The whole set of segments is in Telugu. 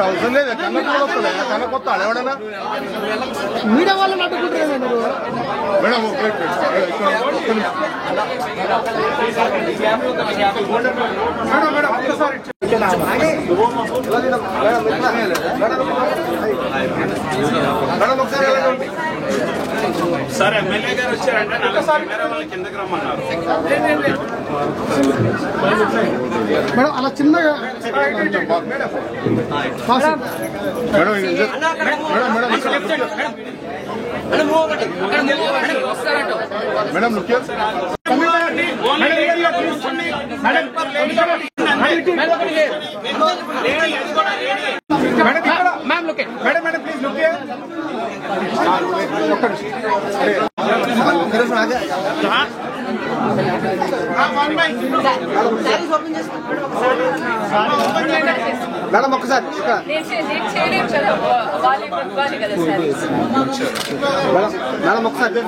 అవసరం లేదు కన్న కొత్త ఎవడన్నా మీడియా వాళ్ళని అడ్డుకుంటారు మేడం సార్ ఎమ్మెల్యే గారు వచ్చారంటే కిందకి రమ్మన్నారు మేడం అలా చిన్నగా మేడం మేడం ఒక్కసారి మేడం ఒక్కసారి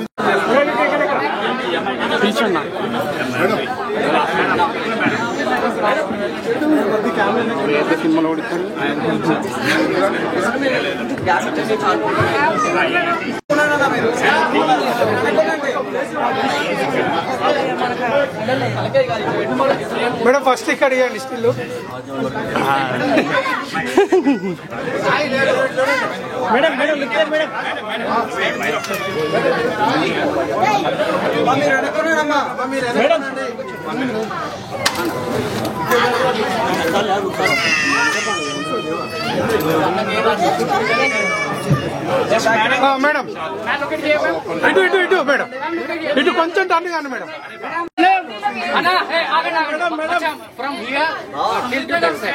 సినిమాలో ఓడిస్తాను మేడం ఫస్ట్ ఇక్కడ ఇవ్వండి still madam madam madam madam ఇటు ఇటు ఇటు మేడం ఇటు కొంచెం టర్న్ కానీ మేడం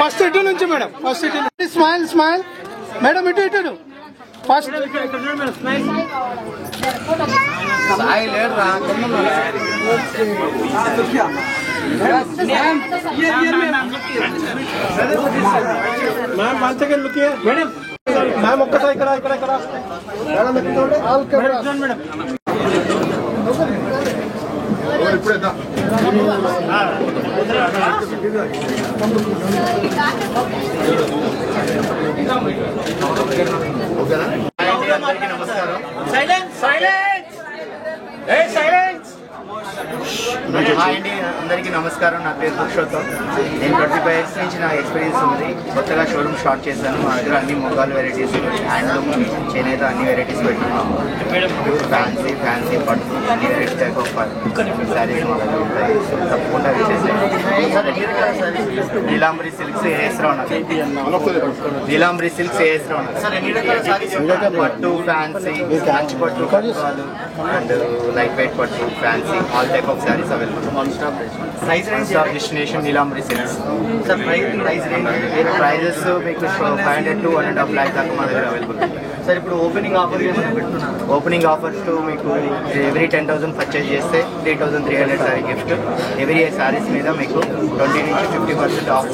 ఫస్ట్ ఇటు నుంచి మేడం ఫస్ట్ ఇటు స్మైల్ స్మైల్ మేడం ఇటు ఇటు ఫస్ట్ మ్యామ్ మంచిగా లుక్ మేడం మ్యామ్ ఒక్కసారి ఇక్కడ ఇక్కడ ఇక్కడ మేడం ఇప్పుడే హాయ్ అండి, అందరికీ నమస్కారం. నా పేరు పురుషోత్తం. నేను 25 years నుంచి నా ఎక్స్పీరియన్స్ ఉంది. కొత్తగా షోరూమ్ స్టార్ట్ చేశాను. మా దగ్గర అన్ని మొగాలు వెరైటీస్, హ్యాండ్లూమ్, చేనేత అన్ని వెరైటీస్ పెట్టుకున్నాము. ఫ్యాన్సీ ఫ్యాన్సీ పట్టు అన్ని వెరైటీస్ టైప్ ఆఫ్ శారీస్ మా దగ్గర ఉంటాయి. తప్పకుండా నీలాంబరి సిల్క్స్ ఏఎస్లో ఉన్నది. నీలాంబరి సిల్క్స్ ఏఎస్లో ఉన్నది. పట్టు ఫ్యాన్సీ మంచి పట్టు పట్టువాళ్ళు అండ్ లైట్ వెయిట్ పట్టు fancy all type of saris available. Price range destination Neelambari silks. Sir price range prices మీకు 500 to 1.5 lakh దాకా మా దగ్గర అవైలబుల్. సార్ ఇప్పుడు ఓపెనింగ్ ఆఫర్ పెడుతున్నారు. ఓపెనింగ్ ఆఫర్స్ మీకు ఎవ్రీ 10,000 పర్చేజ్ చేస్తే 3,300 సారీ గిఫ్ట్. ఎవ్రీ శారీస్ మీద మీకు 20 నుంచి 50% ఆఫ్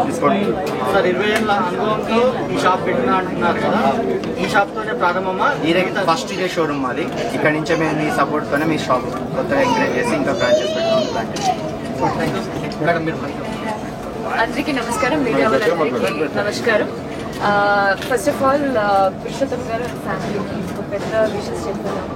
డిస్కౌంట్. సార్ 20 ఏళ్ళ అనుభవంతో ఈ షాప్ పెట్టినా అంటున్నారు కదా, ఈ షాప్తోనే ప్రారంభమా? ఈరోజు ఫస్ట్ ఇదే షోరూమ్ మాది. ఇక్కడ నుంచే మేము మీ సపోర్ట్తోనే మీ షాప్ కొత్తగా ఎంకరేజ్ చేసి ఇంకా బ్రాంచెస్ పెట్టుకోవాలి. మేడం మీరు అందరికీ నమస్కారం, మీడియా వాళ్ళందరికీ నమస్కారం. ఫస్ట్ ఆఫ్ ఆల్ పురుషోత్తం గారు ఫ్యామిలీకి ఒక పెద్ద విషెస్ చెప్తున్నాను.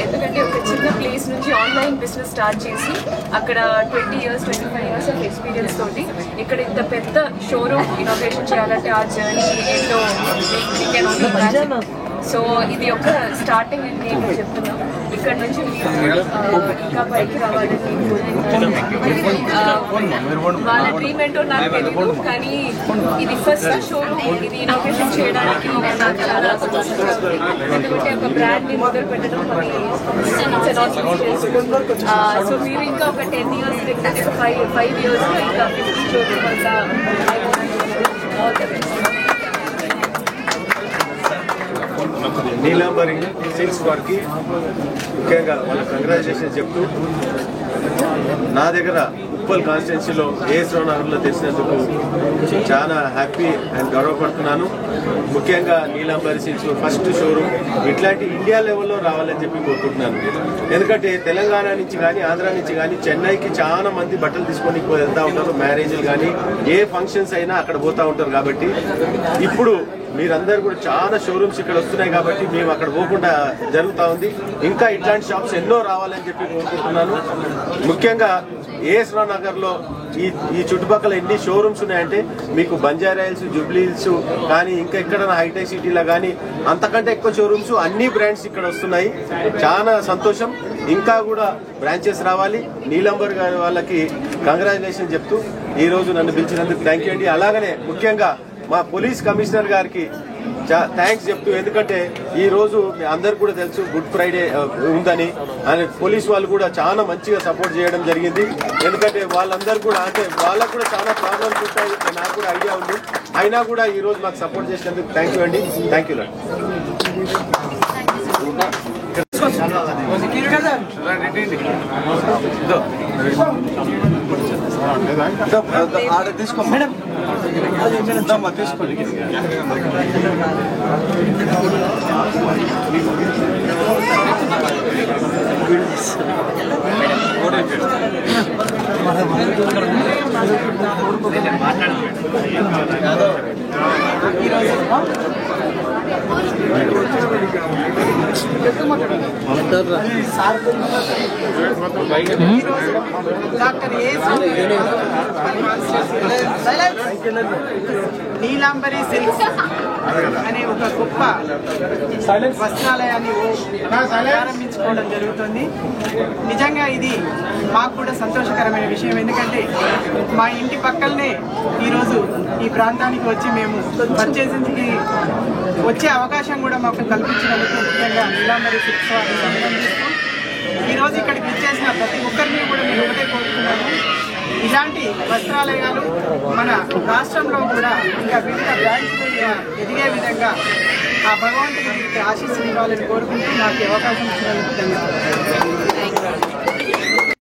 ఎందుకంటే ఒక చిన్న ప్లేస్ నుంచి ఆన్లైన్ బిజినెస్ స్టార్ట్ చేసి అక్కడ 20 years 25 years ఆఫ్ ఎక్స్పీరియన్స్ తోటి ఇక్కడ ఇంత పెద్ద షోరూమ్ ఇనాగ్రేషన్ చేయాలంటే ఆ జర్నీ ఏంటో సో ఇది ఒక స్టార్టింగ్ అని నేను చెప్తున్నాను. ఇక్కడ నుంచి ఇంకా పైకి రావాలని వాళ్ళ డ్రీమ్ ఏంటో నాకు తెలియదు, కానీ ఇది ఫస్ట్ షోరూమ్, ఇది ఇనాగ్రేషన్ చేయడానికి నాకు చాలా ఎందుకంటే ఒక బ్రాండ్ని మొదలు పెట్టడం సో మీరు ఇంకా ఒక 10 years 5 years ఇంకా 50 షోరూమ్ అంతా నీలాంబరి సిల్క్స్ వారికి ముఖ్యంగా వాళ్ళ కంగ్రాచులేషన్స్ చెప్తూ, నా దగ్గర ఉప్పల్ కాన్స్టిట్యున్సీలో ఏఎస్ రావు నగర్లో తెచ్చినందుకు చాలా హ్యాపీ అండ్ గర్వపడుతున్నాను. ముఖ్యంగా నీలాంబరి సిల్క్స్ ఫస్ట్ షోరూమ్ ఇట్లాంటి ఇండియా లెవెల్లో రావాలని చెప్పి కోరుకుంటున్నాను. ఎందుకంటే తెలంగాణ నుంచి కానీ ఆంధ్ర నుంచి కానీ చెన్నైకి చాలా మంది బట్టలు తీసుకొని వెళ్తూ ఉంటారు. మ్యారేజ్లు కానీ ఏ ఫంక్షన్స్ అయినా అక్కడ పోతూ ఉంటారు. కాబట్టి ఇప్పుడు మీరందరూ కూడా చాలా షోరూమ్స్ ఇక్కడ వస్తున్నాయి కాబట్టి మేము అక్కడ పోకుండా జరుగుతూ ఉంది. ఇంకా ఇట్లాంటి షాప్స్ ఎన్నో రావాలని చెప్పి కోరుకుంటున్నాను. ముఖ్యంగా ఏఎస్ రావు నగర్లో ఈ చుట్టుపక్కల ఎన్ని షోరూమ్స్ ఉన్నాయంటే మీకు బంజారా హిల్స్, జూబ్లీ హిల్స్ కానీ ఇంకా ఎక్కడైనా హైటెక్ సిటీలో కానీ అంతకంటే ఎక్కువ షోరూమ్స్ అన్ని బ్రాండ్స్ ఇక్కడ వస్తున్నాయి. చాలా సంతోషం. ఇంకా కూడా బ్రాంచెస్ రావాలి. నీలాంబర్ గారి వాళ్ళకి కంగ్రాచులేషన్ చెప్తూ ఈ రోజు నన్ను పిలిచినందుకు థ్యాంక్ యూ అండి. అలాగనే ముఖ్యంగా మా పోలీస్ కమిషనర్ గారికి థ్యాంక్స్ చెప్తూ, ఎందుకంటే ఈ రోజు అందరు కూడా తెలుసు గుడ్ ఫ్రైడే ఉందని, అని పోలీస్ వాళ్ళు కూడా చాలా మంచిగా సపోర్ట్ చేయడం జరిగింది. ఎందుకంటే వాళ్ళందరూ కూడా అంటే వాళ్ళకు కూడా చాలా ప్రాబ్లమ్స్ ఉంటాయి, నాకు కూడా ఐడియా ఉంది. అయినా కూడా ఈ రోజు మాకు సపోర్ట్ చేసినందుకు థ్యాంక్ యూ అండి. థ్యాంక్ యూ లాడ్. ఆర్డర్ తీసుకో మేడం, తీసుకోండి. నీలాంబరి సిల్క్స్ అనే ఒక గొప్ప వస్త్రాలయాన్ని ప్రారంభించుకోవడం జరుగుతుంది. నిజంగా ఇది మాకు కూడా సంతోషకరమైన విషయం. ఎందుకంటే మా ఇంటి పక్కనే ఈరోజు ఈ ప్రాంతానికి వచ్చి మేము పర్చేసింగ్కి వచ్చే అవకాశం కూడా మాకు కల్పించినందుకు ముఖ్యంగా నీలాంబరి సిల్క్స్ వారిని అభినందిస్తూ ఈరోజు ఇక్కడికి వచ్చేసిన ప్రతి ఒక్కరిని కూడా మేము ఒకటే కోరుతున్నాము, ఇలాంటి వస్త్రాలయాలు మన రాష్ట్రంలో కూడా ఇంకా వివిధ బ్రాంచ్లు ఎదిగే విధంగా ఆ భగవంతుడికి ఆశీస్సులు ఇవ్వాలని కోరుకుంటూ నాకు అవకాశం ఇచ్చినందుకు ధన్యవాదాలు.